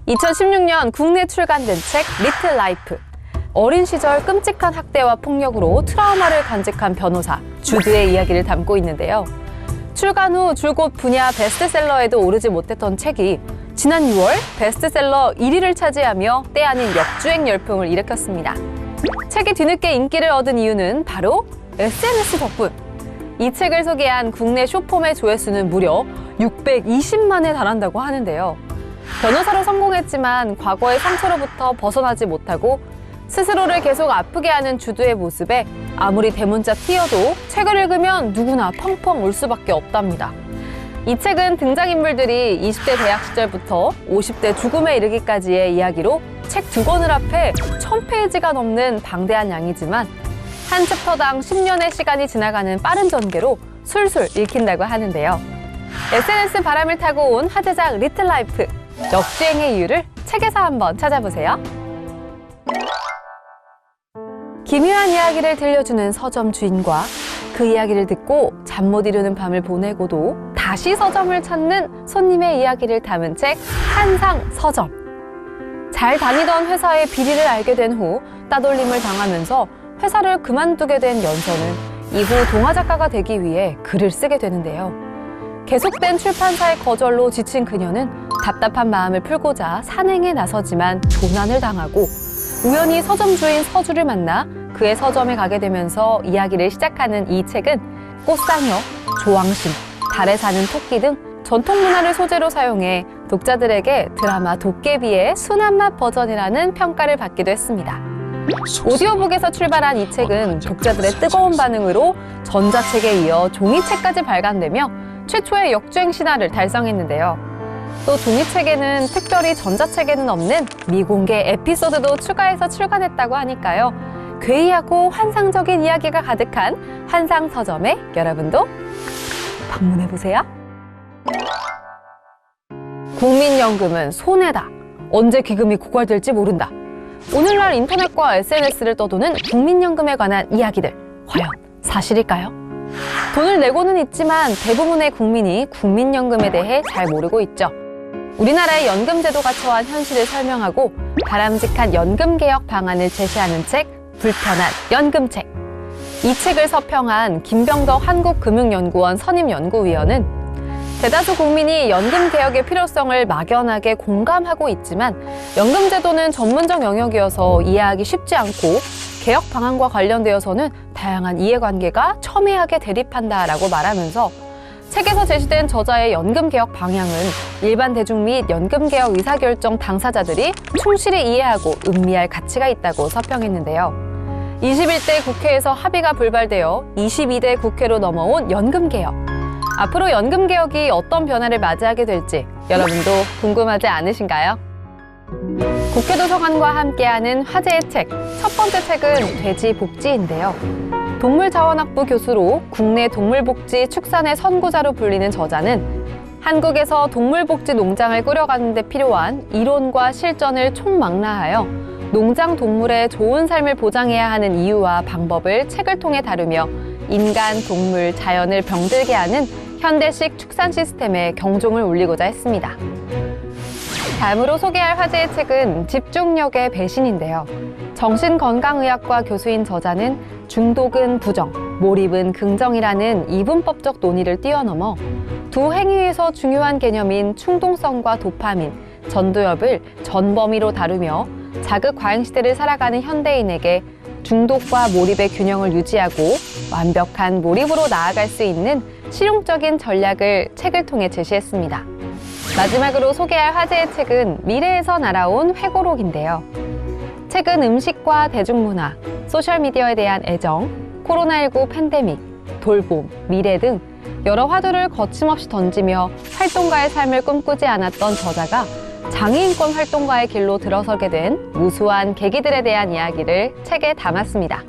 2016년 국내 출간된 책 리틀 라이프. 어린 시절 끔찍한 학대와 폭력으로 트라우마를 간직한 변호사 주드의 이야기를 담고 있는데요. 출간 후 줄곧 분야 베스트셀러에도 오르지 못했던 책이 지난 6월 베스트셀러 1위를 차지하며 때 아닌 역주행 열풍을 일으켰습니다. 책이 뒤늦게 인기를 얻은 이유는 바로 SNS 덕분. 이 책을 소개한 국내 숏폼의 조회수는 무려 620만에 달한다고 하는데요. 변호사로 성공했지만 과거의 상처로부터 벗어나지 못하고 스스로를 계속 아프게 하는 주드의 모습에 아무리 대문자 T여도 책을 읽으면 누구나 펑펑 울 수밖에 없답니다. 이 책은 등장인물들이 20대 대학 시절부터 50대 죽음에 이르기까지의 이야기로 책 2권을 합해 1000페이지가 넘는 방대한 양이지만 한 챕터당 10년의 시간이 지나가는 빠른 전개로 술술 읽힌다고 하는데요. SNS 바람을 타고 온 화제작 리틀 라이프. 역주행의 이유를 책에서 한번 찾아보세요. 기묘한 이야기를 들려주는 서점 주인과 그 이야기를 듣고 잠 못 이루는 밤을 보내고도 다시 서점을 찾는 손님의 이야기를 담은 책 한상 서점. 잘 다니던 회사의 비리를 알게 된 후 따돌림을 당하면서 회사를 그만두게 된 연서는 이후 동화작가가 되기 위해 글을 쓰게 되는데요. 계속된 출판사의 거절로 지친 그녀는 답답한 마음을 풀고자 산행에 나서지만 조난을 당하고 우연히 서점 주인 서주를 만나 그의 서점에 가게 되면서 이야기를 시작하는 이 책은 꽃상여, 조왕신, 달에 사는 토끼 등 전통 문화를 소재로 사용해 독자들에게 드라마 도깨비의 순한 맛 버전이라는 평가를 받기도 했습니다. 오디오북에서 출발한 이 책은 독자들의 뜨거운 반응으로 전자책에 이어 종이책까지 발간되며 최초의 역주행 신화를 달성했는데요. 또 종이책에는 특별히 전자책에는 없는 미공개 에피소드도 추가해서 출간했다고 하니까요. 괴이하고 환상적인 이야기가 가득한 한상 서점에 여러분도 방문해보세요. 국민연금은 손해다. 언제 기금이 고갈될지 모른다. 오늘날 인터넷과 SNS를 떠도는 국민연금에 관한 이야기들, 과연 사실일까요? 돈을 내고는 있지만 대부분의 국민이 국민연금에 대해 잘 모르고 있죠. 우리나라의 연금제도가 처한 현실을 설명하고 바람직한 연금개혁 방안을 제시하는 책, 불편한 연금책. 이 책을 서평한 김병덕 한국금융연구원 선임연구위원은 대다수 국민이 연금개혁의 필요성을 막연하게 공감하고 있지만 연금제도는 전문적 영역이어서 이해하기 쉽지 않고 개혁 방안과 관련되어서는 다양한 이해관계가 첨예하게 대립한다라고 말하면서 책에서 제시된 저자의 연금개혁 방향은 일반 대중 및 연금개혁 의사결정 당사자들이 충실히 이해하고 음미할 가치가 있다고 서평했는데요. 21대 국회에서 합의가 불발되어 22대 국회로 넘어온 연금개혁. 앞으로 연금개혁이 어떤 변화를 맞이하게 될지 여러분도 궁금하지 않으신가요? 국회도서관과 함께하는 화제의 책, 첫 번째 책은 돼지복지인데요. 동물자원학부 교수로 국내 동물복지 축산의 선구자로 불리는 저자는 한국에서 동물복지 농장을 꾸려가는 데 필요한 이론과 실전을 총망라하여 농장 동물의 좋은 삶을 보장해야 하는 이유와 방법을 책을 통해 다루며 인간, 동물, 자연을 병들게 하는 현대식 축산 시스템에 경종을 울리고자 했습니다. 다음으로 소개할 화제의 책은 집중력의 배신인데요. 정신건강의학과 교수인 저자는 중독은 부정, 몰입은 긍정이라는 이분법적 논의를 뛰어넘어 두 행위에서 중요한 개념인 충동성과 도파민, 전두엽을 전범위로 다루며 자극과잉 시대를 살아가는 현대인에게 중독과 몰입의 균형을 유지하고 완벽한 몰입으로 나아갈 수 있는 실용적인 전략을 책을 통해 제시했습니다. 마지막으로 소개할 화제의 책은 미래에서 날아온 회고록인데요. 책은 음식과 대중문화, 소셜미디어에 대한 애정, 코로나19 팬데믹, 돌봄, 미래 등 여러 화두를 거침없이 던지며 활동가의 삶을 꿈꾸지 않았던 저자가 장애인권 활동가의 길로 들어서게 된 무수한 계기들에 대한 이야기를 책에 담았습니다.